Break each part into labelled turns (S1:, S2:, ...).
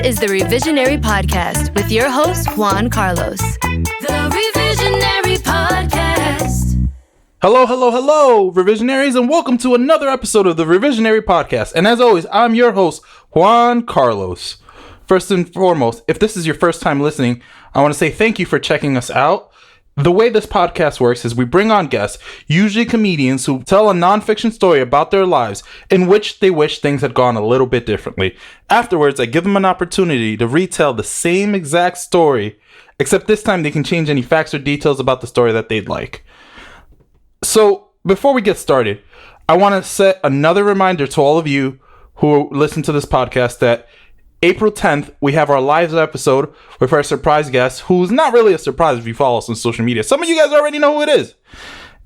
S1: is the Revisionary Podcast with your host, Juan Carlos. The Revisionary Podcast.
S2: Hello, Revisionaries, and welcome to another episode of the Revisionary Podcast. And as always, I'm your host, Juan Carlos. First and foremost, if this is your first time listening, I want to say thank you for checking us out. The way this podcast works is we bring on guests, usually comedians, who tell a nonfiction story about their lives in which they wish things had gone a little bit differently. Afterwards, I give them an opportunity to retell the same exact story, except this time they can change any facts or details about the story that they'd like. So, before we get started, I want to set another reminder to all of you who listen to this podcast that April 10th, we have our live episode with our surprise guest, who's not really a surprise if you follow us on social media. Some of you guys already know who it is.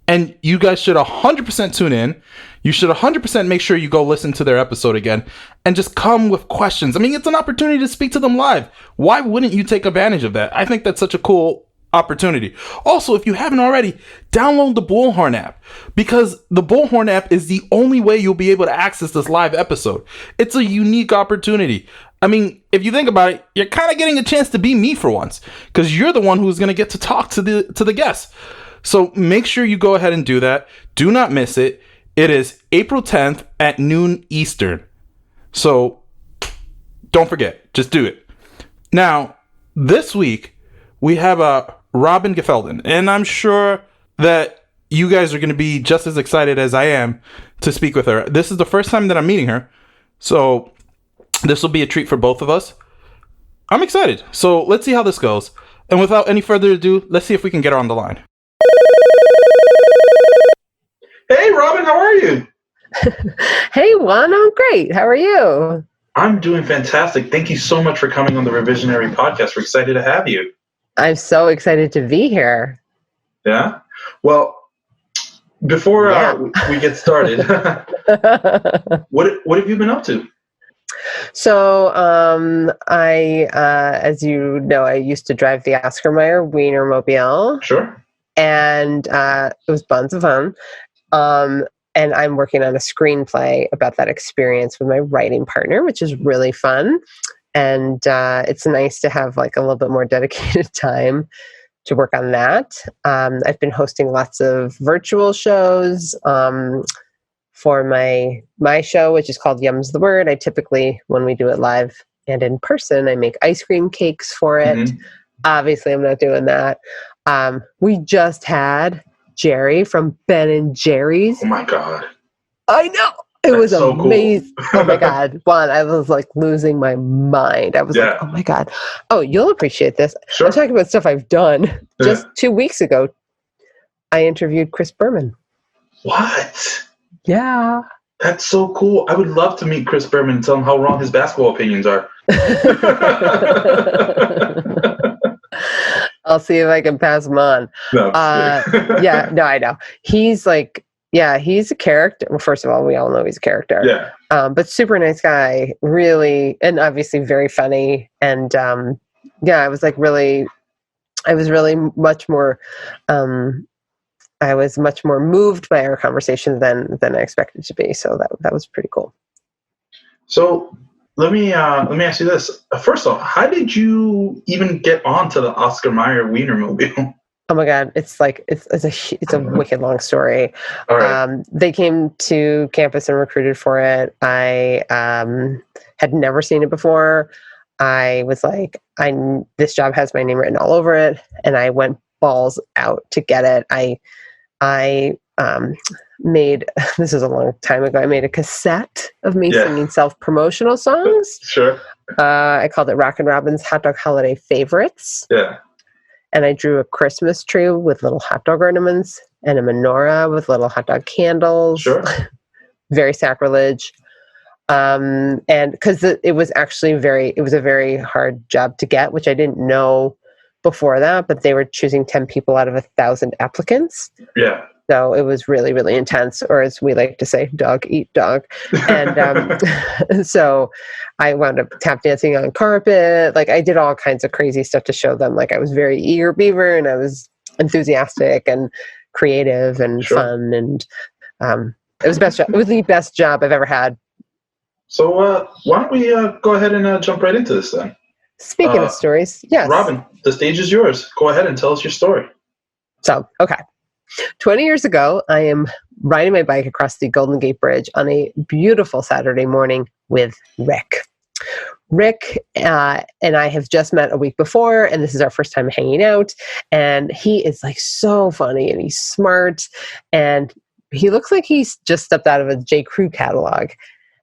S2: And you guys should 100% tune in. You should 100% make sure you go listen to their episode again and just come with questions. I mean, it's an opportunity to speak to them live. Why wouldn't you take advantage of that? I think that's such a cool opportunity. Also, if you haven't already, download the Bullhorn app, because the Bullhorn app is the only way you'll be able to access this live episode. It's a unique opportunity. I mean, if you think about it, you're kind of getting a chance to be me for once, because you're the one who's going to get to talk to the guests. So make sure you go ahead and do that. Do not miss it. It is April 10th at noon Eastern. So don't forget, just do it. Now, this week, we have Robin Gelfenbien, and I'm sure that you guys are going to be just as excited as I am to speak with her. This is the first time that I'm meeting her, so this will be a treat for both of us. I'm excited. So let's see how this goes. And without any further ado, let's see if we can get her on the line. Hey, Robin, how are you?
S3: Hey, Juan, I'm great. How are you?
S2: I'm doing fantastic. Thank you so much for coming on the Revisionary Podcast. We're excited to have you.
S3: I'm so excited to be here.
S2: Yeah? Well, before we get started, what have you been up to?
S3: So, as you know, I used to drive the Oscar Mayer Wienermobile.
S2: Sure.
S3: And it was tons of fun. And I'm working on a screenplay about that experience with my writing partner, which is really fun. And it's nice to have like a little bit more dedicated time to work on that. I've been hosting lots of virtual shows for my show, which is called Yum's the Word. I typically, when we do it live and in person, I make ice cream cakes for it. Mm-hmm. Obviously, I'm not doing that. We just had Jerry from Ben and Jerry's.
S2: Oh my God.
S3: I know. It was
S2: so
S3: amazing.
S2: Cool.
S3: Oh my God. Juan, I was like losing my mind. I was like, oh my God. Oh, you'll appreciate this.
S2: Sure.
S3: I'm talking about stuff I've done. Just 2 weeks ago, I interviewed Chris Berman.
S2: What?
S3: Yeah.
S2: That's so cool. I would love to meet Chris Berman and tell him how wrong his basketball opinions are.
S3: I'll see if I can pass him on.
S2: No,
S3: I know. He's like, he's a character. Well, first of all, we all know he's a character.
S2: Yeah.
S3: But super nice guy, really, and obviously very funny. And I was really much more, I was much more moved by our conversation than I expected to be. So that was pretty cool. So
S2: let me ask you this. First off, how did you even get onto the Oscar Mayer Wienermobile?
S3: Oh my God, it's a wicked long story.
S2: All right.
S3: They came to campus and recruited for it. I had never seen it before. I was like, this job has my name written all over it, and I went balls out to get it. I made, this is a long time ago, I made a cassette of me singing self-promotional songs.
S2: Sure.
S3: I called it Rock and Robin's Hot Dog Holiday Favorites.
S2: Yeah.
S3: And I drew a Christmas tree with little hot dog ornaments and a menorah with little hot dog candles.
S2: Sure.
S3: Very sacrilege. And because it was actually it was a very hard job to get, which I didn't know before that, but they were choosing 10 people out of 1,000 applicants.
S2: Yeah.
S3: So it was really, really intense, or as we like to say, dog eat dog. And so I wound up tap dancing on carpet. Like I did all kinds of crazy stuff to show them. Like I was very eager beaver, and I was enthusiastic and creative and fun. And it was the best job. It was the best job I've ever had
S2: So why don't we go ahead and jump right into this then?
S3: Speaking of stories, yes.
S2: Robin, the stage is yours. Go ahead and tell us your story.
S3: So, okay. 20 years ago, I am riding my bike across the Golden Gate Bridge on a beautiful Saturday morning with Rick. Rick and I have just met a week before, and this is our first time hanging out. And he is like so funny, and he's smart, and he looks like he's just stepped out of a J. Crew catalog.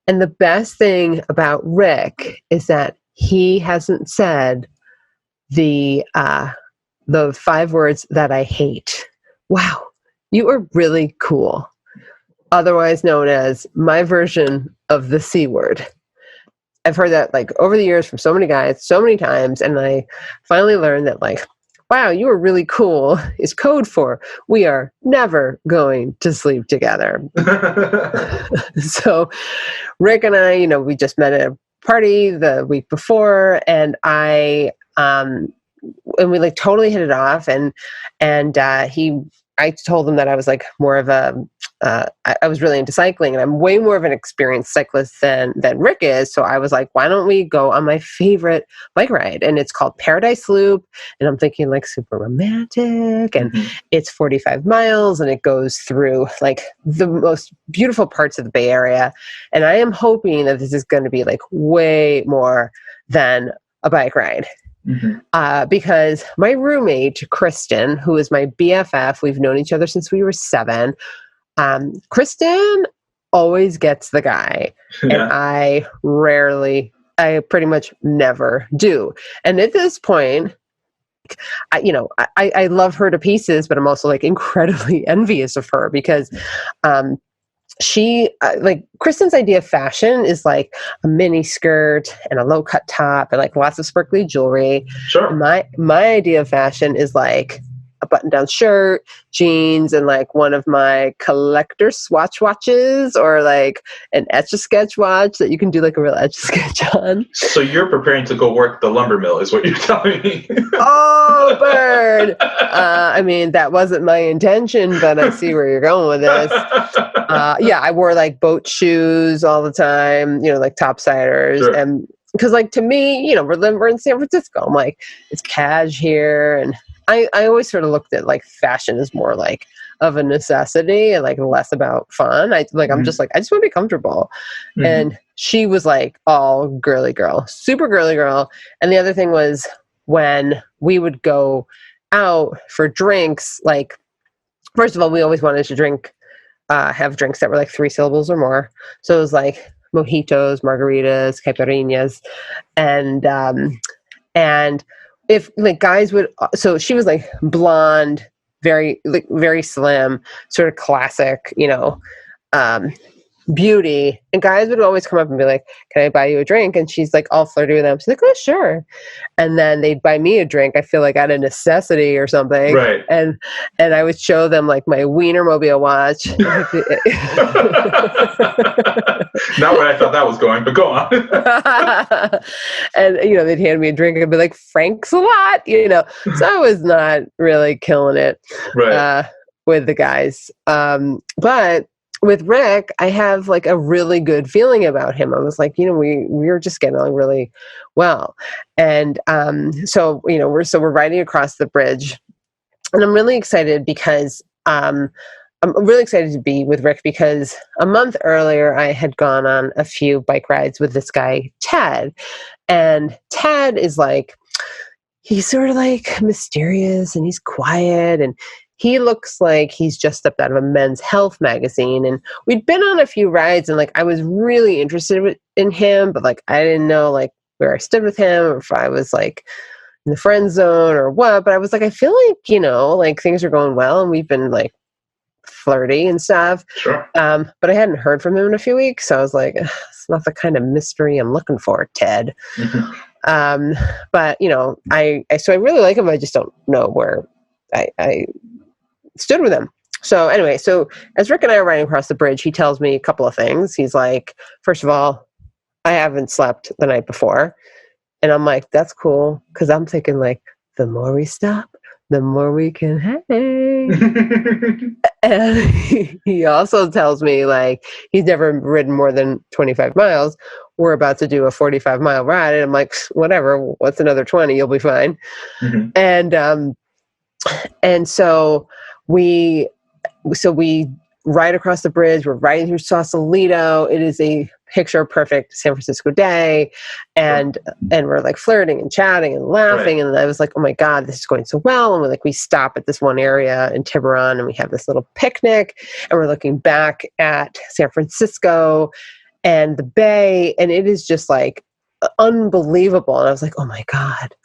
S3: And the best thing about Rick is that he hasn't said the 5 words that I hate. Wow, you are really cool. Otherwise known as my version of the C word. I've heard that like over the years from so many guys, so many times, and I finally learned that like, wow, you are really cool is code for we are never going to sleep together. So Rick and I, we just met at a party the week before, and we like totally hit it off, and I told him that I was like more of I was really into cycling, and I'm way more of an experienced cyclist than Rick is. So I was like, why don't we go on my favorite bike ride? And it's called Paradise Loop. And I'm thinking like super romantic, and it's 45 miles, and it goes through like the most beautiful parts of the Bay Area. And I am hoping that this is going to be like way more than a bike ride. Because my roommate, Kristen, who is my BFF, we've known each other since we were 7. Kristen always gets the guy, and I pretty much never do. And at this point, I love her to pieces, but I'm also like incredibly envious of her because, she like Kristen's idea of fashion is like a mini skirt and a low cut top and like lots of sparkly jewelry.
S2: Sure.
S3: My idea of fashion is like a button down shirt, jeans, and like one of my collector Swatch watches, or like an Etch-a-Sketch watch that you can do like a real Etch-a-Sketch on.
S2: So you're preparing to go work the lumber mill is what you're telling me.
S3: Oh, bird. I mean, that wasn't my intention, but I see where you're going with this. I wore like boat shoes all the time, like topsiders.
S2: Sure.
S3: And because like to me, we're in San Francisco. I'm like, it's cash here. And I always sort of looked at like fashion as more like of a necessity and like less about fun. I'm just like, I just want to be comfortable. And she was like all girly girl, super girly girl. And the other thing was when we would go out for drinks, like, first of all, we always wanted to have drinks that were like 3 syllables or more. So it was like mojitos, margaritas, caipirinhas, and if like guys would, so she was like blonde, very slim, sort of classic, beauty, and guys would always come up and be like, can I buy you a drink? And she's like all flirty with them. She's like, oh sure. And then they'd buy me a drink, I feel like out of necessity or something,
S2: right? And
S3: I would show them like my Wienermobile watch.
S2: Not where I thought that was going, but go on.
S3: And they'd hand me a drink and be like, Frank's a lot, so I was not really killing it,
S2: right,
S3: with the guys, but with Rick, I have like a really good feeling about him. I was like, we were just getting along really well. And so we're riding across the bridge, and I'm really excited because I'm really excited to be with Rick because a month earlier I had gone on a few bike rides with this guy, Ted. And Ted is like, he's sort of like mysterious and he's quiet, and he looks like he's just stepped out of a Men's Health magazine. And we'd been on a few rides, and like I was really interested in him, but like I didn't know like where I stood with him, or if I was like in the friend zone or what. But I was like, I feel like like things are going well, and we've been like flirty and stuff.
S2: Sure.
S3: But I hadn't heard from him in a few weeks, so I was like, it's not the kind of mystery I'm looking for, Ted. But I really like him. I just don't know where I stood with him. So anyway, so as Rick and I are riding across the bridge, he tells me a couple of things. He's like, first of all, I haven't slept the night before. And I'm like, that's cool. Cause I'm thinking like, the more we stop, the more we can hang. And he also tells me, like, he's never ridden more than 25 miles. We're about to do a 45-mile ride. And I'm like, whatever, what's another 20? You'll be fine. And so we ride across the bridge. We're riding through Sausalito. It is a picture perfect San Francisco day. And we're like flirting and chatting and laughing. Right. And I was like, oh my God, this is going so well. And we stop at this one area in Tiburon and we have this little picnic and we're looking back at San Francisco and the bay. And it is just like unbelievable. And I was like, oh my God,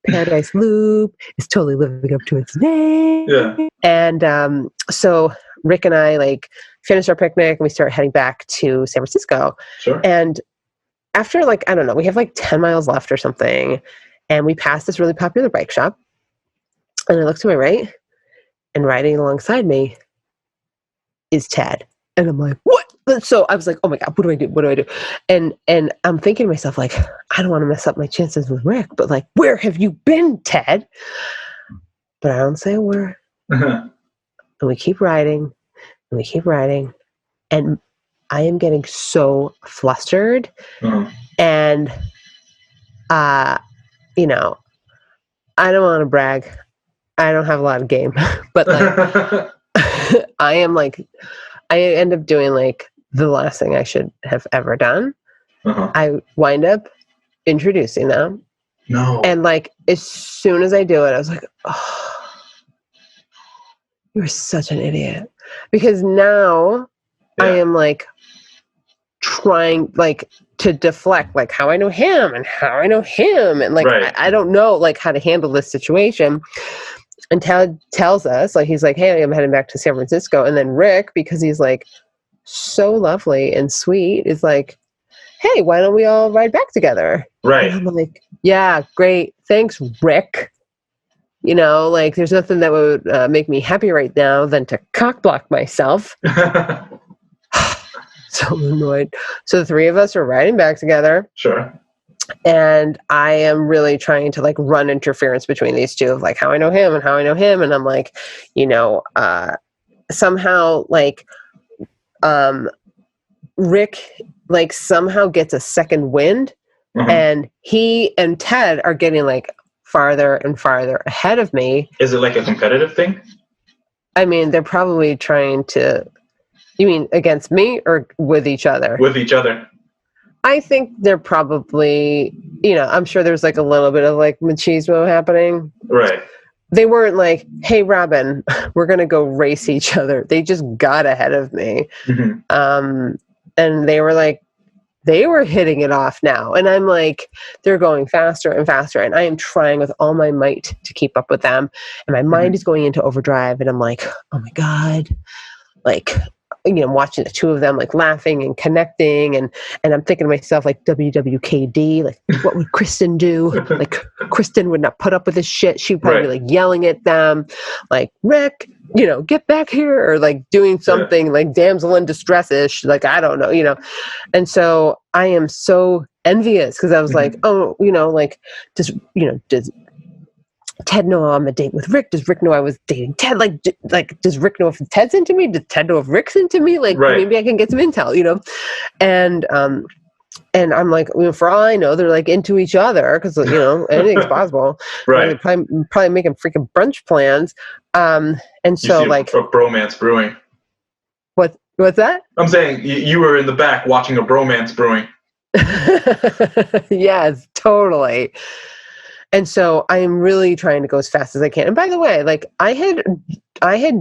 S3: Paradise Loop is totally living up to its name.
S2: Yeah.
S3: And so Rick and I like finish our picnic and we start heading back to San Francisco.
S2: Sure.
S3: And after like, I don't know, we have like 10 miles left or something. And we pass this really popular bike shop. And I look to my right and riding alongside me is Ted. And I'm like, what? So I was like, oh my God, what do I do? What do I do? And I'm thinking to myself, like, I don't want to mess up my chances with Rick, but like, where have you been, Ted? But I don't say a word. And we keep riding and we keep riding. And I am getting so flustered. And, you know, I don't want to brag. I don't have a lot of game, but like, I end up doing like the last thing I should have ever done. I wind up introducing them.
S2: No.
S3: And like, as soon as I do it, I was like, oh, you're such an idiot. Because now I am like trying like to deflect like how I know him and how I know him. And like, I don't know like how to handle this situation. And Ted tells us, like, he's like, hey, I'm heading back to San Francisco. And then Rick, because he's like so lovely and sweet, is like, hey, why don't we all ride back together?
S2: Right.
S3: And I'm like, yeah, great. Thanks, Rick. You know, like, there's nothing that would make me happy right now than to cock block myself. So annoyed. So the three of us are riding back together.
S2: Sure.
S3: And I am really trying to like run interference between these two of like how I know him and how I know him. And I'm like, you know, somehow like Rick like somehow gets a second wind and he and Ted are getting like farther and farther ahead of me.
S2: Is it like a competitive thing?
S3: I mean, they're probably trying to, you mean against me or with each other?
S2: With each other.
S3: I think they're probably, you know, I'm sure there's like a little bit of like machismo happening.
S2: Right.
S3: They weren't like, hey, Robin, we're going to go race each other. They just got ahead of me. And they were like, they were hitting it off now. And I'm like, they're going faster and faster. And I am trying with all my might to keep up with them. And my mind is going into overdrive. And I'm like, oh my God, like, you know, watching the two of them like laughing and connecting, and I'm thinking to myself like WWKD, like what would Kristen do? Like Kristen would not put up with this shit. She'd probably be like yelling at them, like, Rick, you know, get back here, or like doing something like damsel in distress-ish, like I don't know, you know. And so I am so envious because I was like, oh, you know, like does Ted know I'm a date with Rick? Does Rick know I was dating Ted? Like does Rick know if Ted's into me? Does Ted know if Rick's into me? Like, maybe I can get some intel, you know? And I'm like, you know, for all I know, they're like into each other because, you know, anything's possible. They're probably making freaking brunch plans. And so like
S2: a bromance brewing.
S3: What's that?
S2: I'm saying you were in the back watching a bromance brewing.
S3: Yes, totally. And so I am really trying to go as fast as I can. And by the way, like I had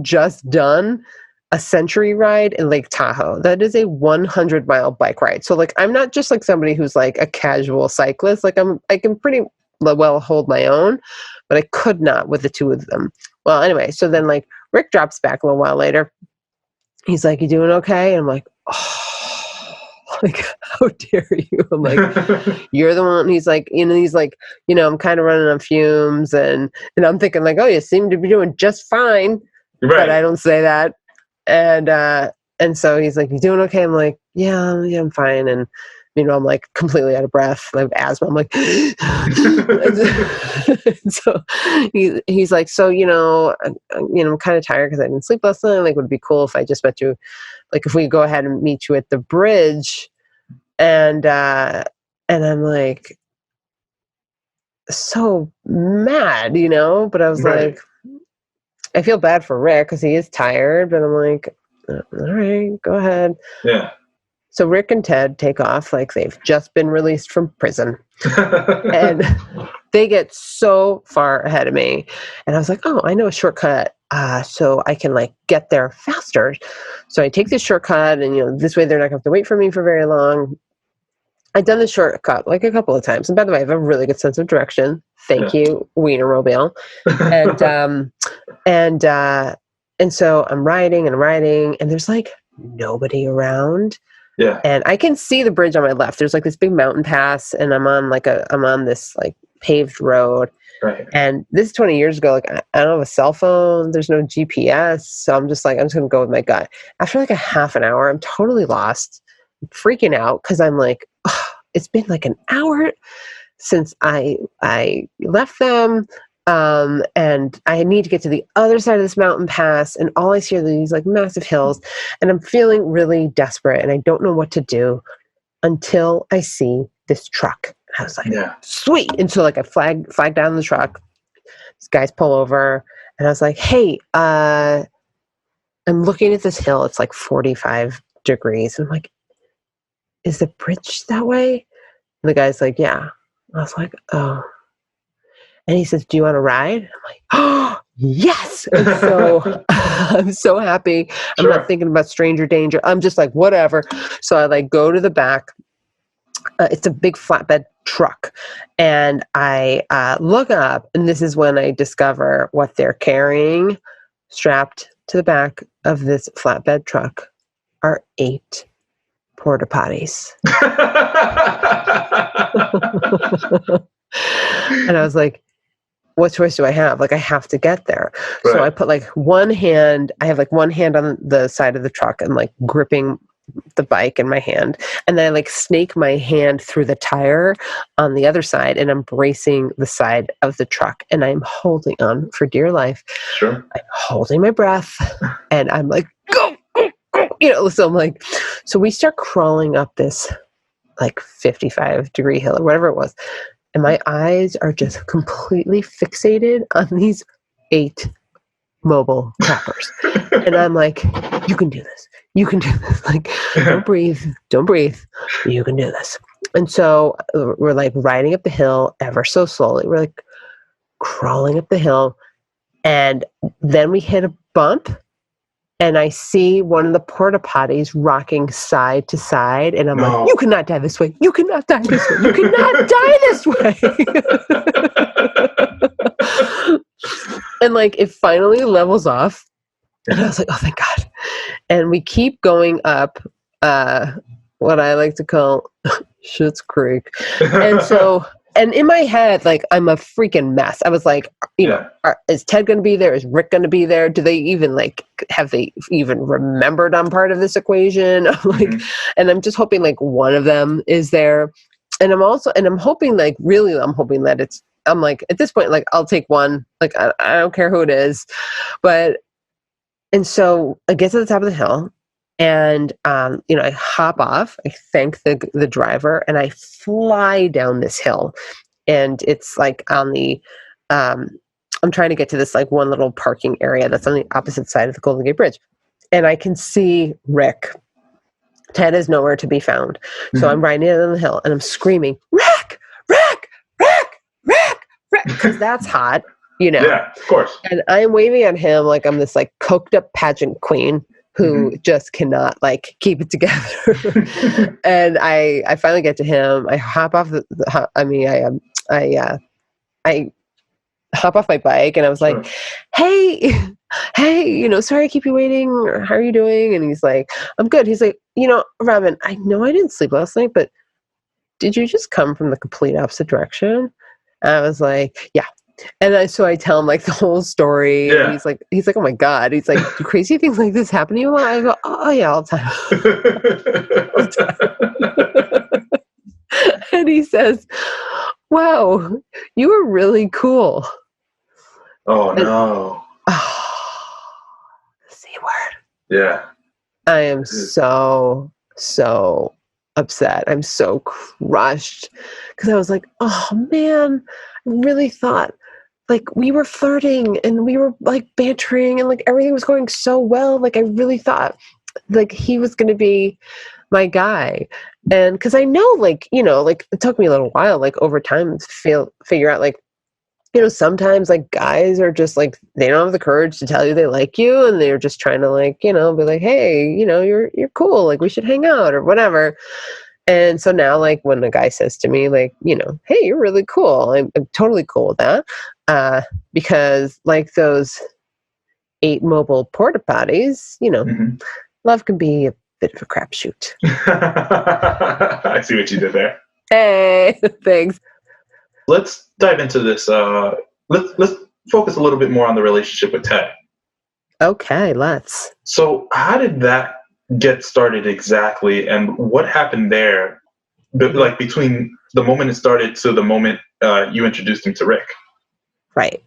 S3: just done a century ride in Lake Tahoe. That is a 100-mile bike ride. So like, I'm not just like somebody who's like a casual cyclist. Like I can pretty well hold my own, but I could not with the two of them. Well, anyway, so then like Rick drops back a little while later. He's like, you doing okay? And I'm like, oh. Like, how dare you? I'm like, you're the one. He's like, you know, I'm kind of running on fumes, and I'm thinking like, oh, you seem to be doing just fine, but I don't say that. And so he's like, you doing okay? I'm like, yeah, I'm fine. And I'm like completely out of breath. I have asthma. I'm like, so he's like, so, I'm kind of tired because I didn't sleep last night. Like, would it be cool if I just met you, like, if we go ahead and meet you at the bridge? And I'm like, so mad, but I was like, I feel bad for Rick because he is tired, but I'm like, all right, go ahead.
S4: Yeah.
S3: So Rick and Ted take off like they've just been released from prison. And they get so far ahead of me. And I was like, oh, I know a shortcut so I can like get there faster. So I take this shortcut and, this way they're not going to have to wait for me for very long. I've done the shortcut like a couple of times. And by the way, I have a really good sense of direction. Thank you, Wienermobile. And so I'm riding, and there's like nobody around.
S4: Yeah. And
S3: I can see the bridge on my left. There's like this big mountain pass, and I'm on this like paved road.
S4: Right.
S3: And this is 20 years ago. Like, I don't have a cell phone. There's no GPS. So I'm just going to go with my gut. After like a half an hour, I'm totally lost, I'm freaking out because I'm like, oh, it's been like an hour since I left them. And I need to get to the other side of this mountain pass, and all I see are these like massive hills, and I'm feeling really desperate, and I don't know what to do until I see this truck. I was like, sweet. And so like I flag down the truck. These guys pull over, and I was like, hey, I'm looking at this hill. It's like 45 degrees. And I'm like, is the bridge that way? And the guy's like, yeah. I was like, oh. And he says, do you want to ride? I'm like, oh, yes. And so I'm so happy. I'm not thinking about stranger danger. I'm just like, whatever. So I like go to the back. It's a big flatbed truck. And I look up, and this is when I discover what they're carrying. Strapped to the back of this flatbed truck are 8 port-a-potties. And I was like, what choice do I have? Like, I have to get there. Right. So I put I have one hand on the side of the truck and like gripping the bike in my hand. And then I like snake my hand through the tire on the other side, and I'm bracing the side of the truck, and I'm holding on for dear life.
S4: Sure.
S3: I'm holding my breath, and I'm like, go, go, go. So I'm like, so we start crawling up this like 55-degree hill or whatever it was. And my eyes are just completely fixated on these 8 mobile trappers. And I'm like, you can do this. You can do this. Like, don't breathe. You can do this. And so we're like riding up the hill ever so slowly. We're like crawling up the hill. And then we hit a bump. And I see one of the porta-potties rocking side to side. And I'm like, you cannot die this way. You cannot die this way. You cannot die this way. And like, it finally levels off. And I was like, oh, thank God. And we keep going up what I like to call Schitt's Creek. And so... And in my head, like, I'm a freaking mess. I was like, is Ted going to be there? Is Rick going to be there? Do they even have they even remembered I'm part of this equation? And I'm just hoping like one of them is there. And I'm hoping that I'm like, at this point, like, I'll take one. Like, I don't care who it is. And so I get to the top of the hill. And, I hop off, I thank the driver, and I fly down this hill. And it's like on the, I'm trying to get to this like one little parking area that's on the opposite side of the Golden Gate Bridge. And I can see Rick. Ted is nowhere to be found. Mm-hmm. So I'm riding down the hill and I'm screaming, Rick, Rick, Rick, Rick, Rick, because that's hot,
S4: Yeah, of course.
S3: And I'm waving at him like I'm this like coked up pageant queen who just cannot like keep it together. And I finally get to him. I hop off I hop off my bike, and I was like, hey, sorry I keep you waiting. How are you doing? And he's like, I'm good. He's like, Robin, I know I didn't sleep last night, but did you just come from the complete opposite direction? And I was like, yeah. And so I tell him like the whole story. Yeah. And he's like, oh my God. He's like, do crazy things like this happen to you a lot? I go, oh yeah, all the time. And he says, wow, you were really cool.
S4: Oh, no.
S3: The C word.
S4: Yeah.
S3: I am so upset. I'm so crushed because I was like, oh man, I really thought like we were flirting and we were like bantering and like everything was going so well. Like I really thought like he was going to be my guy. And because I know like, you know, like it took me a little while, like over time to figure out like, you know, sometimes like guys are just like, they don't have the courage to tell you they like you. And they're just trying to like, you know, be like, hey, you know, you're cool. Like we should hang out or whatever. And so now like when a guy says to me like, you know, hey, you're really cool. I'm totally cool with that. Because like those 8 mobile port-a-potties, you know, love can be a bit of a crapshoot.
S4: I see what you did there.
S3: Hey, thanks.
S4: Let's dive into this. Let's focus a little bit more on the relationship with Ted.
S3: Okay, let's.
S4: So how did that get started exactly, and what happened there, like between the moment it started to the moment you introduced him to Rick?
S3: Right.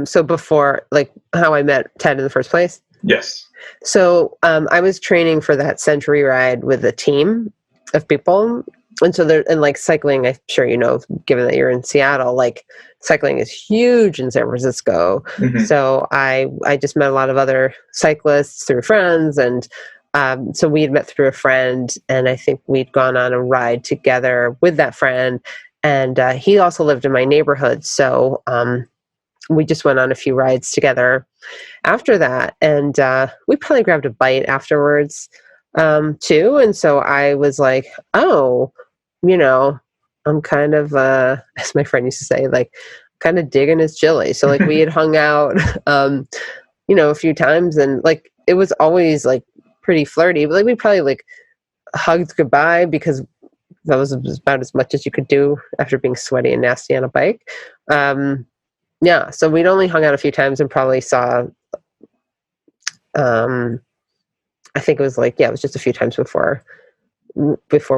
S3: So before, like how I met Ted in the first place?
S4: Yes.
S3: So I was training for that century ride with a team of people. And so there, and like cycling, I'm sure you know, given that you're in Seattle, like cycling is huge in San Francisco. So I just met a lot of other cyclists through friends. And so we had met through a friend, and I think we'd gone on a ride together with that friend. And he also lived in my neighborhood. So we just went on a few rides together after that. And we probably grabbed a bite afterwards too. And so I was like, oh, you know, I'm kind of, as my friend used to say, like kind of digging his chili. So like we had hung out, you know, a few times, and like it was always like pretty flirty, but like we probably like hugged goodbye because that was about as much as you could do after being sweaty and nasty on a bike. Yeah, so we'd only hung out a few times and probably saw, I think it was like, yeah, it was just a few times before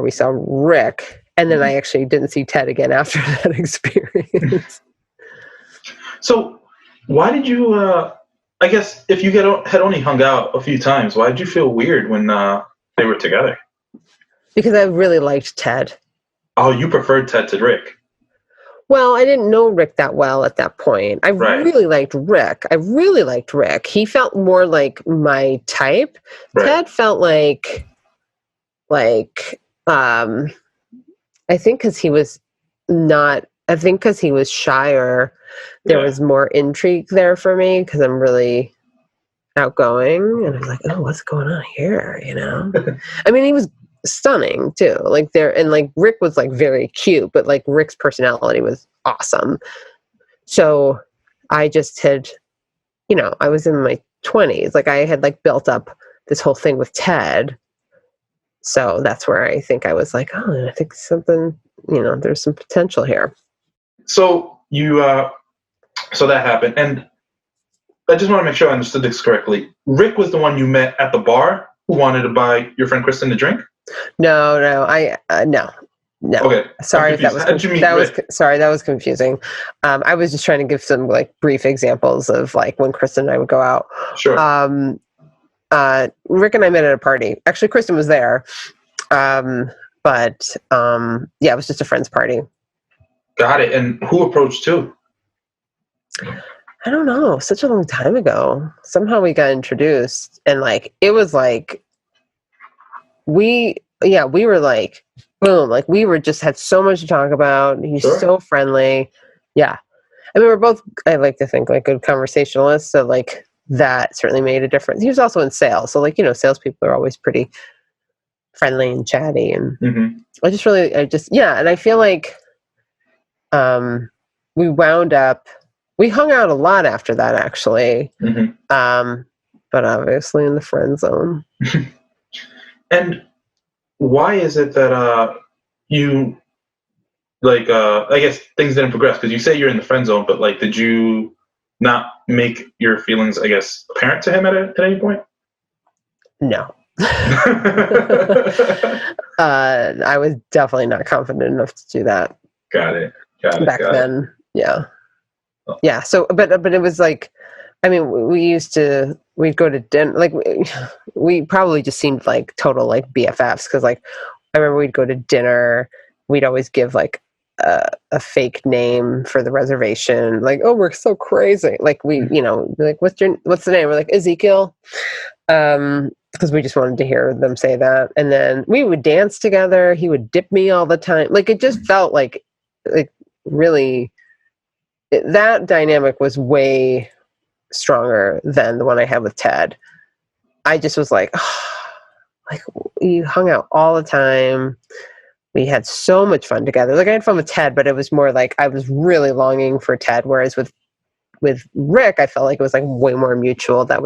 S3: we saw Rick. And then I actually didn't see Ted again after that experience.
S4: So why did you, I guess if you had only hung out a few times, why did you feel weird when they were together?
S3: Because I really liked Ted.
S4: Oh, you preferred Ted to Rick.
S3: Well, I didn't know Rick that well at that point. I really liked Rick. He felt more like my type. Right. Ted felt like I think because he was shyer, there was more intrigue there for me because I'm really outgoing. And I was like, oh, what's going on here? You know? I mean, he was stunning too. Like Rick was like very cute, but like Rick's personality was awesome. So I just had, you know, I was in my 20s. Like I had like built up this whole thing with Ted. So that's where I think I was like, oh, I think something, you know, there's some potential here.
S4: So so that happened. And I just want to make sure I understood this correctly. Rick was the one you met at the bar who wanted to buy your friend Kristen a drink?
S3: No. No.
S4: Okay.
S3: Sorry, that was confusing. I was just trying to give some like brief examples of like when Kristen and I would go out.
S4: Sure.
S3: Rick and I met at a party. Actually, Kristen was there. Yeah, it was just a friend's party.
S4: Got it. And who approached who?
S3: I don't know. Such a long time ago. Somehow we got introduced, and like it was like we were like boom, like we were just had so much to talk about. He's so friendly. Yeah. I mean, we're both, I like to think, like good conversationalists, so like that certainly made a difference. He was also in sales, so like, you know, salespeople are always pretty friendly and chatty, and and I feel like we hung out a lot after that, actually. But obviously in the friend zone.
S4: And why is it that you like I guess things didn't progress? Because you say you're in the friend zone, but like, did you not make your feelings, I guess, apparent to him at any point?
S3: No. I was definitely not confident enough to do that.
S4: Got it.
S3: Back then. Yeah. Yeah. So, but it was like, I mean, we'd go to dinner, like we probably just seemed like total like BFFs. Cause like, I remember we'd go to dinner, we'd always give like a fake name for the reservation. Like, oh, we're so crazy. Like we, like, what's the name? We're like, Ezekiel. Because we just wanted to hear them say that. And then we would dance together. He would dip me all the time. Like, it just felt like really, that dynamic was way stronger than the one I had with Ted. I just was like, like, we hung out all the time. We had so much fun together. Like, I had fun with Ted, but it was more like I was really longing for Ted. Whereas with Rick, I felt like it was like way more mutual, that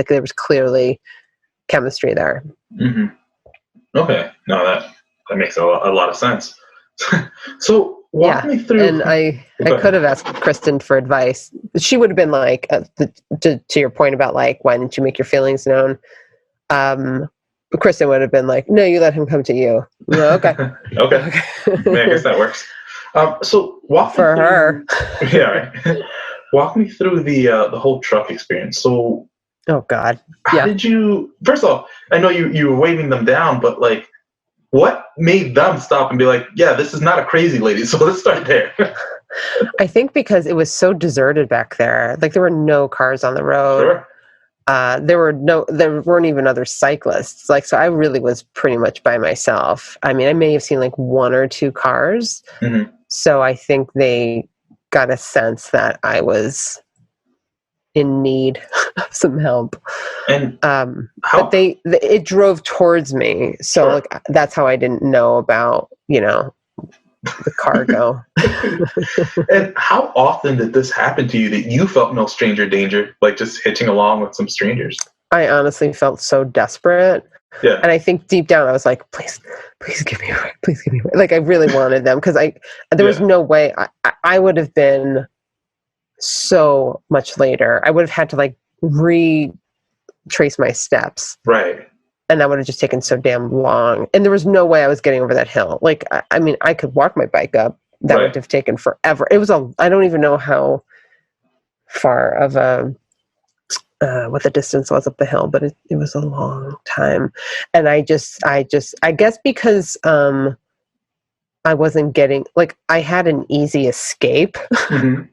S3: there was clearly chemistry there.
S4: Mm-hmm. Okay. No, that makes a lot of sense. So walk me through.
S3: And I could have asked Kristen for advice. She would have been like, to your point about like, why didn't you make your feelings known? Kristen would have been like, no, you let him come to you. No, okay.
S4: Okay. I guess that works. So walk
S3: for
S4: me
S3: her.
S4: Yeah. Right. Walk me through the whole truck experience. So.
S3: Oh God.
S4: How did you? First of all, I know you were waving them down, but like, what made them stop and be like, "Yeah, this is not a crazy lady"? So let's start there.
S3: I think because it was so deserted back there. Like, there were no cars on the road.
S4: Sure.
S3: There weren't even other cyclists. Like, so I really was pretty much by myself. I mean, I may have seen like one or two cars.
S4: Mm-hmm.
S3: So I think they got a sense that I was in need of some help.
S4: And
S3: but it drove towards me. So
S4: Sure.
S3: like, that's how I didn't know about, the cargo.
S4: And how often did this happen to you that you felt no stranger danger, like just hitching along with some strangers?
S3: I honestly felt so desperate.
S4: Yeah.
S3: And I think deep down I was like, please give me a ride. Please give me a ride. Like, I really wanted them, because there was no way I would have been so much later. I would have had to like retrace my steps.
S4: Right.
S3: And that would have just taken so damn long. And there was no way I was getting over that hill. Like, I mean, I could walk my bike up. That
S4: Right.
S3: would have taken forever. It was I don't even know how far of what the distance was up the hill, but it was a long time. And I guess because, I wasn't getting, like, I had an easy escape.
S4: Mm-hmm.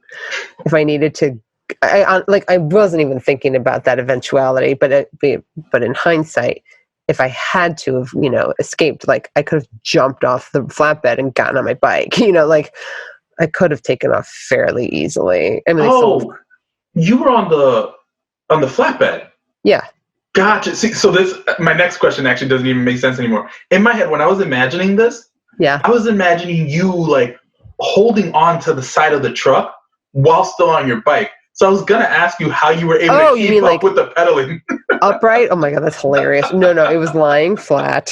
S3: If I needed to, I wasn't even thinking about that eventuality, but in hindsight, if I had to have, escaped, like, I could have jumped off the flatbed and gotten on my bike, like, I could have taken off fairly easily. I mean,
S4: you were on the flatbed.
S3: Yeah.
S4: Gotcha. See, so my next question actually doesn't even make sense anymore. In my head, when I was imagining this,
S3: yeah,
S4: I was imagining you like holding on to the side of the truck while still on your bike. So I was gonna ask you how you were able to keep up with the pedaling.
S3: Upright? Oh my God, that's hilarious. No, it was lying flat.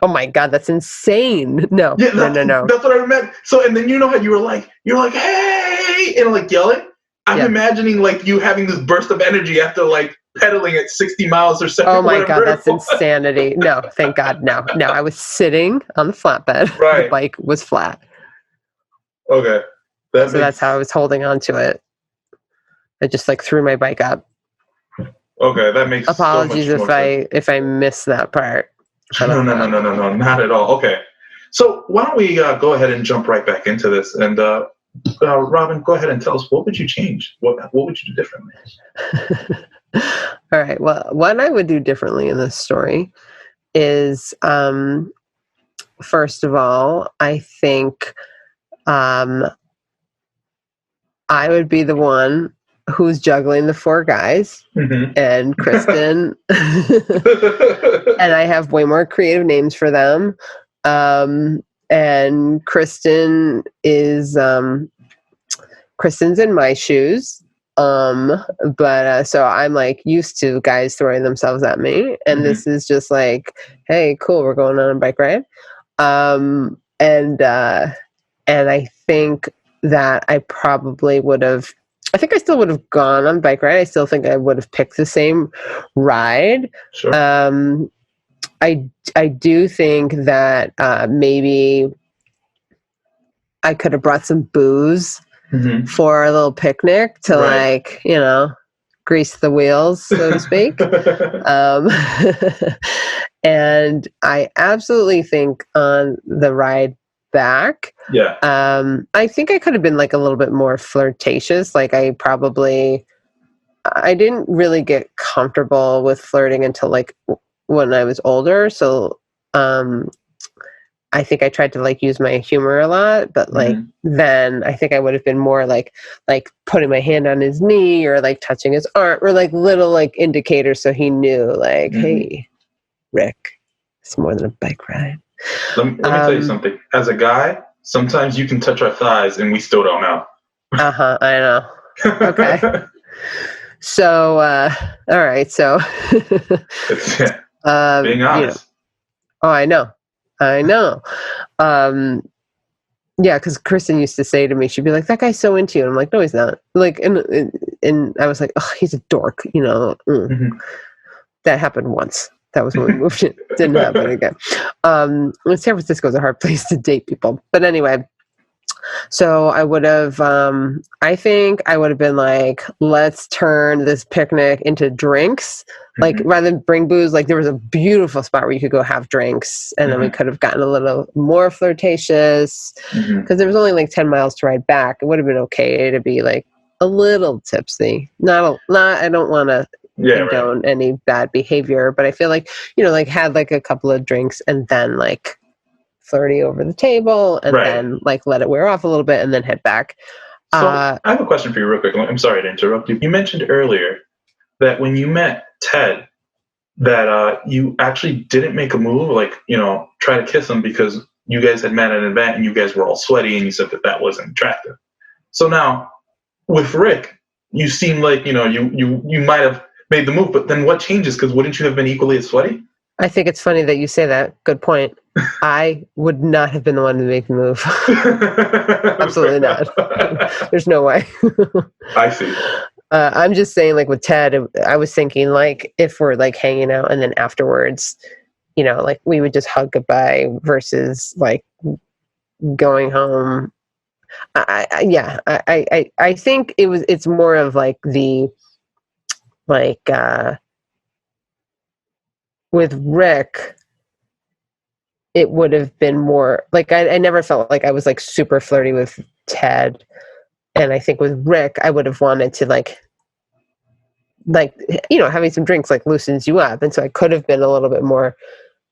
S3: Oh my God, that's insane. No.
S4: That's what I meant. So, and then how you're like, hey, and like yelling. I'm imagining like you having this burst of energy after like pedaling at 60 miles or so.
S3: Oh my God, that's insanity. No, thank God. No, I was sitting on the flatbed.
S4: Right.
S3: The bike was flat.
S4: Okay.
S3: That's how I was holding on to it. I just like threw my bike up.
S4: Okay, that makes
S3: apologies
S4: so much more sense.
S3: if I missed that part.
S4: No, not at all. Okay, so why don't we go ahead and jump right back into this? And Robin, go ahead and tell us, what would you change? What would you do differently?
S3: All right. Well, what I would do differently in this story is, first of all, I think I would be the one who's juggling the four guys,
S4: mm-hmm.
S3: and Kristen, and I have way more creative names for them. And Kristen is, Kristen's in my shoes. But so I'm like used to guys throwing themselves at me, and
S4: mm-hmm.
S3: this is just like, hey, cool, we're going on a bike ride. And I think that I probably would have I think I still would have gone on bike ride. I still think I would have picked the same ride.
S4: Sure.
S3: I do think that maybe I could have brought some booze for a little picnic to like, you know, grease the wheels, so to speak. And I absolutely think on the ride back, I think I could have been like a little bit more flirtatious. Like I didn't really get comfortable with flirting until like when I was older. So I think I tried to like use my humor a lot, but like then I think I would have been more like putting my hand on his knee or like touching his arm or like little like indicators so he knew like, hey, Rick, it's more than a bike ride.
S4: Let me tell you something. As a guy, sometimes you can touch our thighs and we still don't know.
S3: I know. Okay. So, all right. So,
S4: being honest.
S3: I know. Yeah, because Kristen used to say to me, she'd be like, "That guy's so into you." And I'm like, "No, he's not." Like, and I was like, "Oh, he's a dork," you know. That happened once. That was when we moved. It didn't happen again. San Francisco is a hard place to date people, but anyway. So I would have, I think I would have been like, let's turn this picnic into drinks. Like rather than bring booze, like there was a beautiful spot where you could go have drinks and then we could have gotten a little more flirtatious because there was only like 10 miles to ride back. It would have been okay to be like a little tipsy. I don't want to condone any bad behavior, but I feel like, you know, like had like a couple of drinks and then like flirty over the table and then like let it wear off a little bit and then head back.
S4: So I have a question for you real quick. I'm sorry to interrupt you. You mentioned earlier that when you met Ted that you actually didn't make a move, like, you know, try to kiss him because you guys had met at an event and you guys were all sweaty and you said that wasn't attractive. So now with Rick, you seem like, you know, you might have made the move, but then what changes? Because wouldn't you have been equally as sweaty?
S3: I think it's funny that you say that. Good point. I would not have been the one to make the move. Absolutely not. There's no way.
S4: I see.
S3: I'm just saying, like with Ted, I was thinking like if we're like hanging out and then afterwards, you know, like we would just hug goodbye versus like going home. I think it's more of like the like with Rick, it would have been more like I never felt like I was like super flirty with Ted, and I think with Rick I would have wanted to like you know, having some drinks like loosens you up, and so I could have been a little bit more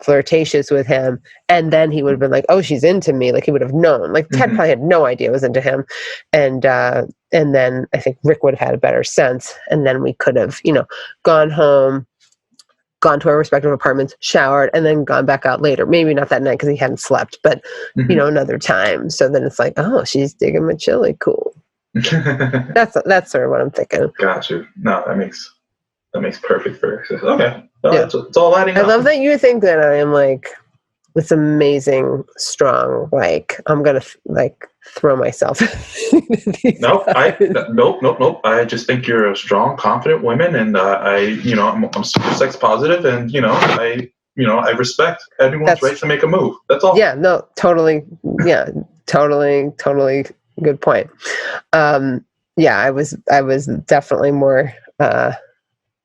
S3: flirtatious with him, and then he would have been like, oh, she's into me, like he would have known. Like Ted probably had no idea I was into him, and then I think Rick would have had a better sense, and then we could have, you know, gone home, gone to our respective apartments, showered, and then gone back out later. Maybe not that night because he hadn't slept, but you know, another time. So then it's like, oh, she's digging my chili. Cool. That's sort of what I'm thinking.
S4: Got you. No, that makes perfect sense. Okay. No, yeah. It's all adding up.
S3: I love that you think that I am like this amazing, strong, like I'm gonna like throw myself.
S4: Nope. I just think you're a strong, confident woman, and I'm super sex positive, and I respect everyone's right to make a move. That's all.
S3: Yeah. No. Totally. Yeah. Totally. Good point. Yeah. I was definitely more.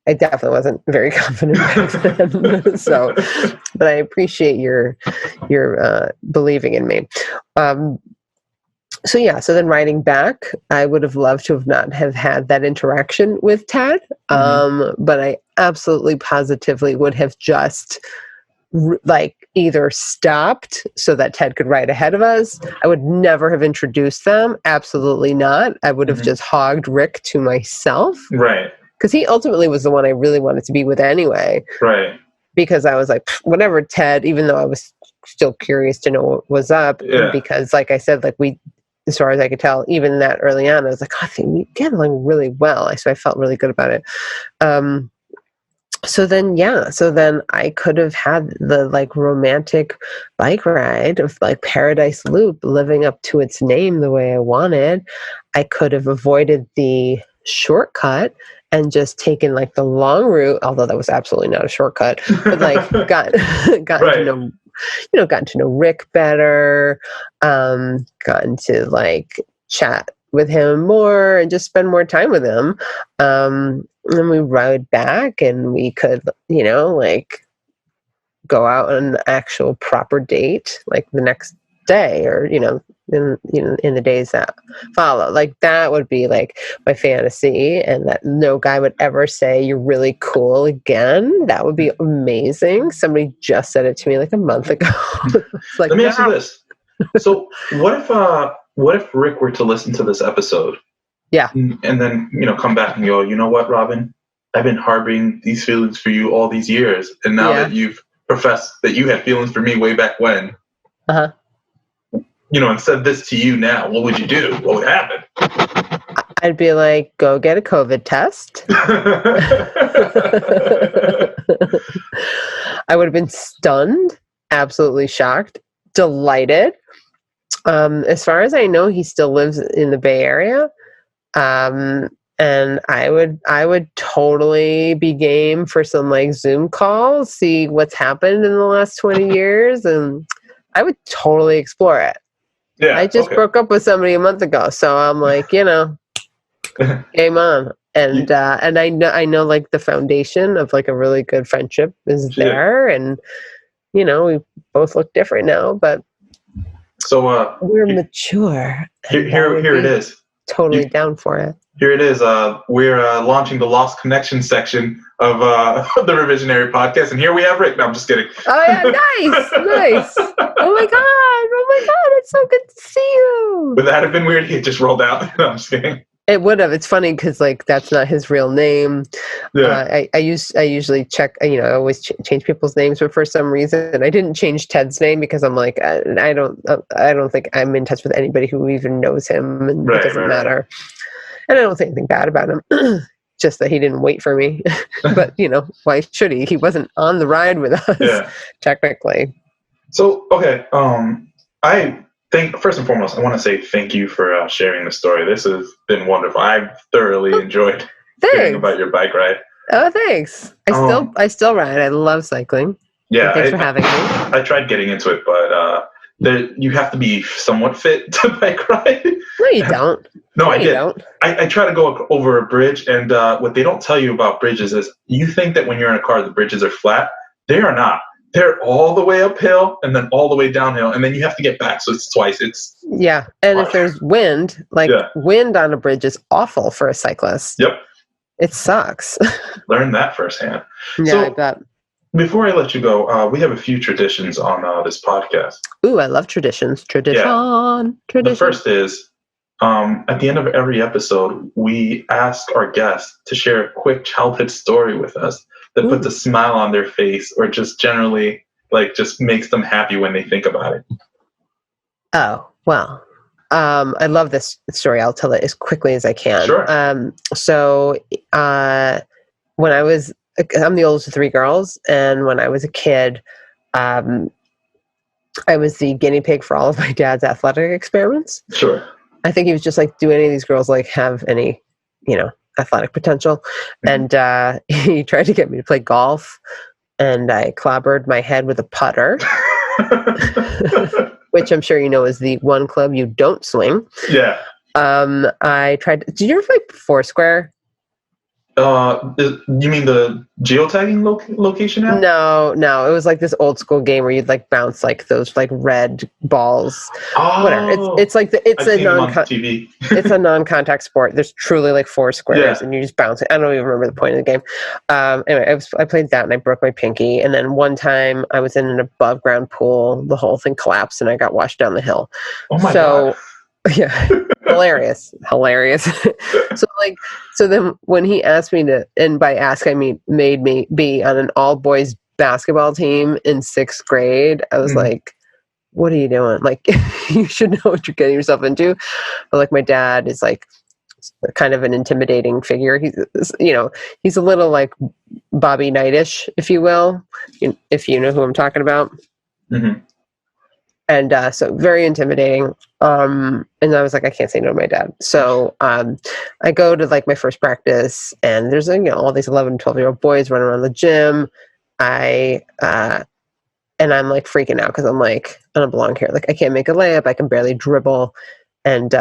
S3: I definitely wasn't very confident back then. So, but I appreciate your believing in me. So then riding back, I would have loved to have not have had that interaction with Ted. But I absolutely positively would have just like either stopped so that Ted could ride ahead of us. I would never have introduced them. Absolutely not. I would have just hogged Rick to myself.
S4: Right.
S3: Because he ultimately was the one I really wanted to be with anyway.
S4: Right.
S3: Because I was like, whatever, Ted, even though I was still curious to know what was up.
S4: Yeah.
S3: Because like I said, like we, as far as I could tell, even that early on, I was like, oh, I think we get along really well. So I felt really good about it. so then I could have had the like romantic bike ride of like Paradise Loop living up to its name the way I wanted. I could have avoided the shortcut and just taken like the long route, although that was absolutely not a shortcut, but like gotten to know, gotten to know Rick better, gotten to like chat with him more and just spend more time with him. And we rode back and we could, like go out on an actual proper date, like the next day or, in the days that follow. Like that would be like my fantasy, and that no guy would ever say you're really cool again. That would be amazing. Somebody just said it to me like a month ago. It's like,
S4: let me ask you this. So what if Rick were to listen to this episode?
S3: Yeah.
S4: And then, come back and go, you know what, Robin? I've been harboring these feelings for you all these years. And now that you've professed that you had feelings for me way back when, and said this to you now, what would you do? What would happen?
S3: I'd be like, go get a COVID test. I would have been stunned, absolutely shocked, delighted. As far as I know, he still lives in the Bay Area. And I would totally be game for some like Zoom calls, see what's happened in the last 20 years. And I would totally explore it. Yeah. I just broke up with somebody a month ago. So I'm like, game on. And, and I know like the foundation of like a really good friendship is there. And, we both look different now, but
S4: so
S3: we're mature.
S4: Here it is.
S3: Totally down for it.
S4: Here it is. We're launching the Lost Connection section of the Revisionary podcast, and here we have Rick. No, I'm just kidding.
S3: Oh yeah, nice. Oh my god, it's so good to see you.
S4: Would that have been weird? He just rolled out. No, I'm just kidding.
S3: It would have. It's funny because like that's not his real name. Yeah. I usually check. I always change people's names, but for some reason I didn't change Ted's name because I'm like I don't think I'm in touch with anybody who even knows him, and it doesn't matter. And I don't think anything bad about him. Just that he didn't wait for me. But why should he? He wasn't on the ride with us, technically.
S4: So okay, I think first and foremost, I want to say thank you for sharing the story. This has been wonderful. I've thoroughly enjoyed hearing about your bike ride.
S3: Oh, thanks. I still ride. I love cycling.
S4: Yeah,
S3: thanks for having me.
S4: I tried getting into it, but you have to be somewhat fit to bike ride.
S3: No, you don't.
S4: No, I did. I try to go over a bridge, and what they don't tell you about bridges is you think that when you're in a car, the bridges are flat. They are not. They're all the way uphill and then all the way downhill, and then you have to get back. So it's twice. And
S3: if there's wind, wind on a bridge is awful for a cyclist.
S4: Yep.
S3: It sucks.
S4: Learned that firsthand.
S3: Yeah, so, I bet.
S4: Before I let you go, we have a few traditions on this podcast.
S3: Ooh, I love traditions. Tradition.
S4: The first is, at the end of every episode, we ask our guests to share a quick childhood story with us that puts a smile on their face, or just generally, just makes them happy when they think about it.
S3: Oh, well. I love this story. I'll tell it as quickly as I can.
S4: Sure.
S3: So when I'm the oldest of three girls, and when I was a kid, I was the guinea pig for all of my dad's athletic experiments.
S4: Sure.
S3: I think he was just like, do any of these girls have any, athletic potential? Mm-hmm. And he tried to get me to play golf, and I clobbered my head with a putter, which I'm sure is the one club you don't swing.
S4: Yeah.
S3: I tried. Did you ever play Foursquare?
S4: You mean the geotagging location app?
S3: No. It was like this old school game where you'd bounce those red balls.
S4: Oh,
S3: whatever. It's it's a non-contact sport. There's truly 4 squares, and you just bounce it. I don't even remember the point of the game. Anyway, I played that and I broke my pinky. And then one time I was in an above ground pool. The whole thing collapsed and I got washed down the hill.
S4: Oh my God.
S3: Yeah, hilarious. So then when he asked me to, and by ask I mean made me be on an all boys basketball team in 6th grade, I was like, what are you doing? You should know what you're getting yourself into. But my dad is kind of an intimidating figure. He's a little like Bobby Knight-ish, if you will, if you know who I'm talking about.
S4: Mm-hmm.
S3: And so very intimidating. And I was like, I can't say no to my dad. So I go to like my first practice, and there's all these 11, 12-year-old boys running around the gym. And I'm like freaking out because I'm like, I don't belong here. Like I can't make a layup. I can barely dribble. And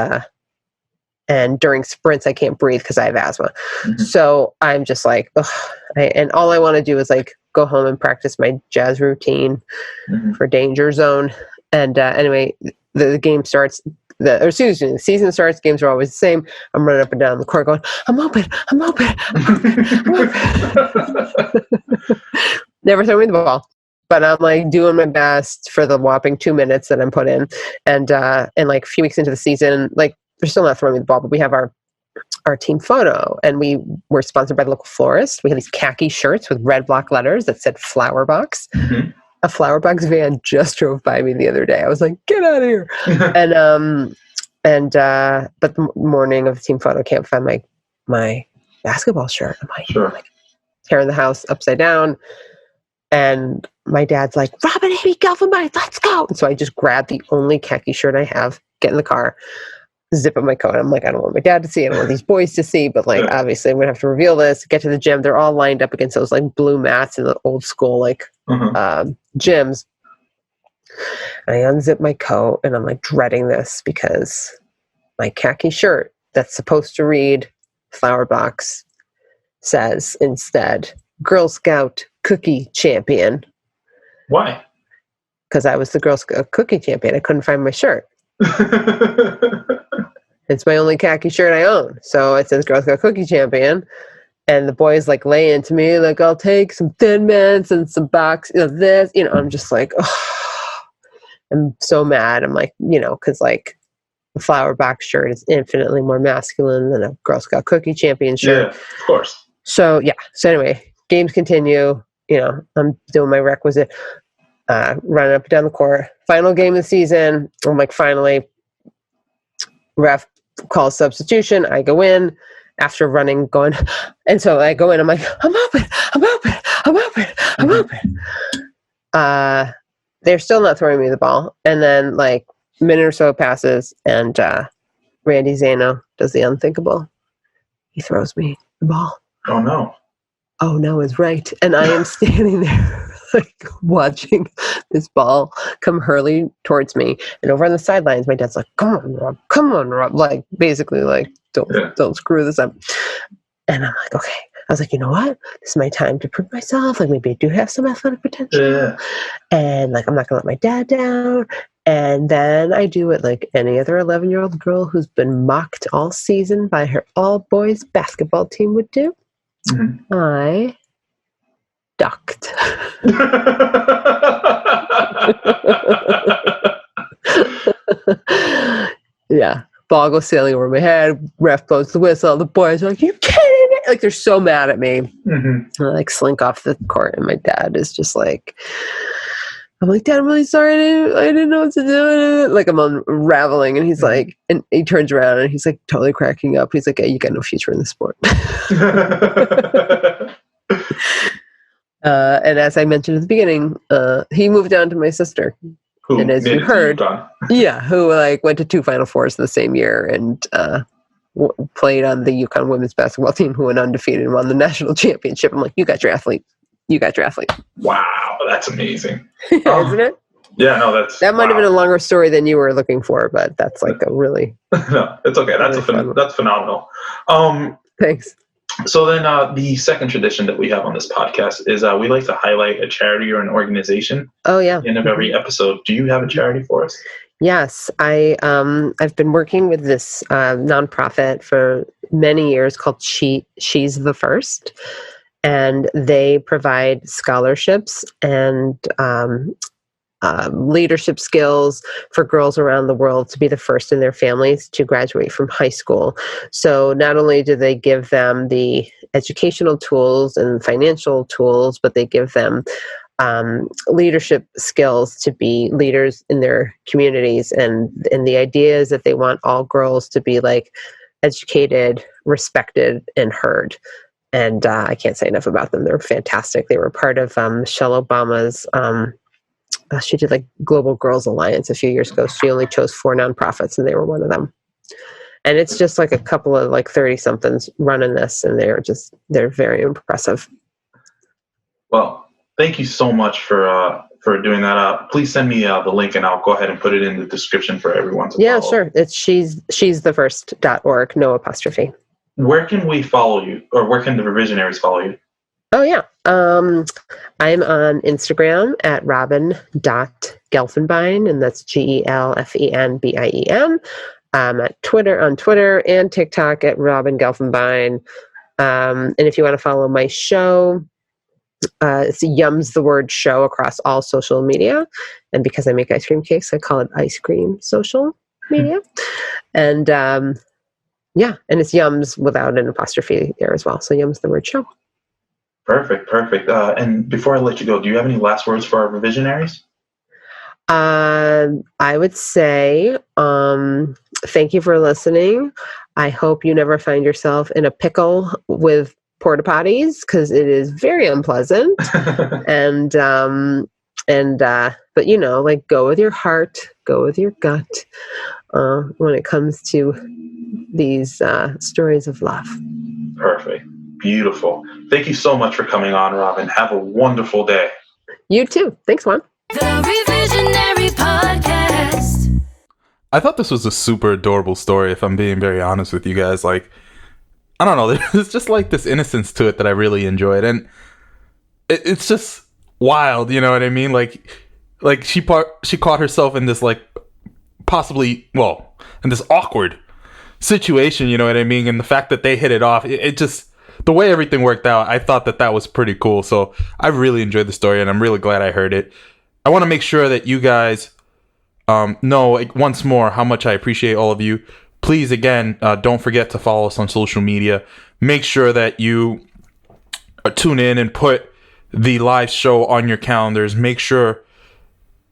S3: during sprints, I can't breathe because I have asthma. Mm-hmm. So I'm just like, ugh. And all I want to do is like go home and practice my jazz routine for Danger Zone. And anyway, the game starts. The season starts. Games are always the same. I'm running up and down the court going, I'm open. Never throw me the ball. But I'm like doing my best for the whopping 2 minutes that I'm put in. And like a few weeks into the season, like they're still not throwing me the ball, but we have our team photo, and we were sponsored by the local florist. We had these khaki shirts with red block letters that said Flower Box. Mm-hmm. A Flower Box van just drove by me the other day. I was like, get out of here. But the morning of the team photo, can't find my basketball shirt. I'm like,
S4: sure.
S3: Like tearing the house upside down. And my dad's like, Robin, Amy, Gelfenbien, let's go. And so I just grabbed the only khaki shirt I have, get in the car, zip up my coat. I'm like, I don't want my dad to see. I don't want these boys to see. But like, obviously, I'm going to have to reveal this. Get to the gym. They're all lined up against those like blue mats in the old school like gyms. And I unzip my coat, and I'm like dreading this because my khaki shirt that's supposed to read Flower Box says instead Girl Scout Cookie Champion.
S4: Why?
S3: Because I was the Girl Scout Cookie Champion. I couldn't find my shirt. It's my only khaki shirt I own. So it says Girl Scout Cookie Champion. And the boys like lay into me, like, I'll take some Thin Mints and some box, this, I'm just like, oh, I'm so mad. I'm like, because like the Flower Box shirt is infinitely more masculine than a Girl Scout Cookie Champion shirt.
S4: Yeah, of course.
S3: So, yeah. So anyway, games continue. I'm doing my requisite, running up and down the court. Final game of the season. I'm like, finally, ref calls substitution. I go in after running, going, and so I go in. I'm like, I'm open. They're still not throwing me the ball. And then like a minute or so passes, and Randy Zano does the unthinkable. He throws me the ball.
S4: Oh no.
S3: Oh no is right. And I am standing there like watching this ball come hurling towards me. And over on the sidelines, my dad's like, come on, Rob. Like basically like, don't screw this up. And I'm like, okay. I was like, you know what? This is my time to prove myself. Like maybe I do have some athletic potential.
S4: Yeah.
S3: And like, I'm not gonna let my dad down. And then I do what like any other 11-year-old girl who's been mocked all season by her all-boys basketball team would do. Mm-hmm. I ducked. Yeah. Ball goes sailing over my head. Ref blows the whistle. The boys are like, you kidding me? Like, they're so mad at me. Mm-hmm. I like slink off the court, and my dad is just like, I'm like, Dad, I'm really sorry. I didn't know what to do. Like, I'm unraveling, and he's like, and he turns around, and he's like totally cracking up. He's like, hey, you got no future in the sport. And as I mentioned at the beginning, he moved down to my sister.
S4: Who
S3: and as you heard, who like went to 2 Final Fours the same year and played on the UConn women's basketball team, who went undefeated and won the national championship. I'm like, you got your athlete.
S4: Wow, that's amazing.
S3: Isn't it?
S4: Yeah, no,
S3: that might have been a longer story than you were looking for, but that's like a really
S4: no, it's okay. That's phenomenal.
S3: Thanks.
S4: So then the second tradition that we have on this podcast is we like to highlight a charity or an organization.
S3: Oh, yeah.
S4: At the end of every episode. Do you have a charity for us?
S3: Yes. I've been working with this nonprofit for many years called She's the First. And they provide scholarships and leadership skills for girls around the world to be the first in their families to graduate from high school. So not only do they give them the educational tools and financial tools, but they give them leadership skills to be leaders in their communities. And the idea is that they want all girls to be like educated, respected, and heard. And I can't say enough about them. They're fantastic. They were part of Michelle Obama's, she did like Global Girls Alliance a few years ago. She only chose 4 nonprofits, and they were one of them. And it's just like a couple of like 30-somethings running this, and they're very impressive.
S4: Well, thank you so much for doing that. Please send me the link, and I'll go ahead and put it in the description for everyone to follow.
S3: Sure. It's she's the first.org, no apostrophe.
S4: Where can we follow you, or where can the Revisionaries follow you?
S3: Oh, yeah. I'm on Instagram at robin.gelfenbien, and that's GELFENBIEM. At Twitter and TikTok at Robin Gelfenbien. And if you want to follow my show, it's Yums the Word Show across all social media. And because I make ice cream cakes, I call it Ice Cream Social Media. And and it's Yums without an apostrophe there as well. So Yums the Word Show.
S4: Perfect. And before I let you go, do you have any last words for our Revisionaries?
S3: I would say thank you for listening. I hope you never find yourself in a pickle with port-a-potties, because it is very unpleasant. But like, go with your heart, go with your gut when it comes to these stories of love.
S4: Perfect. Beautiful. Thank you so much for coming on, Robin. Have a wonderful day.
S3: You too. Thanks, Juan.
S1: The Revisionary Podcast.
S2: I thought this was a super adorable story, if I'm being very honest with you guys. Like, I don't know, there's just like this innocence to it that I really enjoyed, and it's just wild, you know what I mean? Like she caught herself in this like possibly, well, in this awkward situation, you know what I mean? And the fact that they hit it off, it just, the way everything worked out, I thought that was pretty cool. So I really enjoyed the story, and I'm really glad I heard it. I want to make sure that you guys know, like, once more, how much I appreciate all of you. Please, again, don't forget to follow us on social media. Make sure that you tune in and put the live show on your calendars. Make sure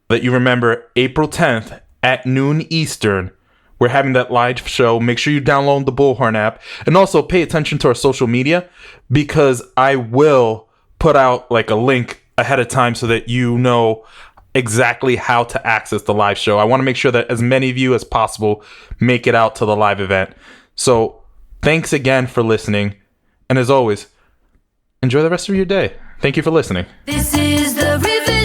S2: that you remember April 10th at noon Eastern. We're having that live show. Make sure you download the Bullhorn app, and also pay attention to our social media, because I will put out like a link ahead of time so that you know exactly how to access the live show. I want to make sure that as many of you as possible make it out to the live event. So thanks again for listening. And as always, enjoy the rest of your day. Thank you for listening.
S1: This is the Revisionary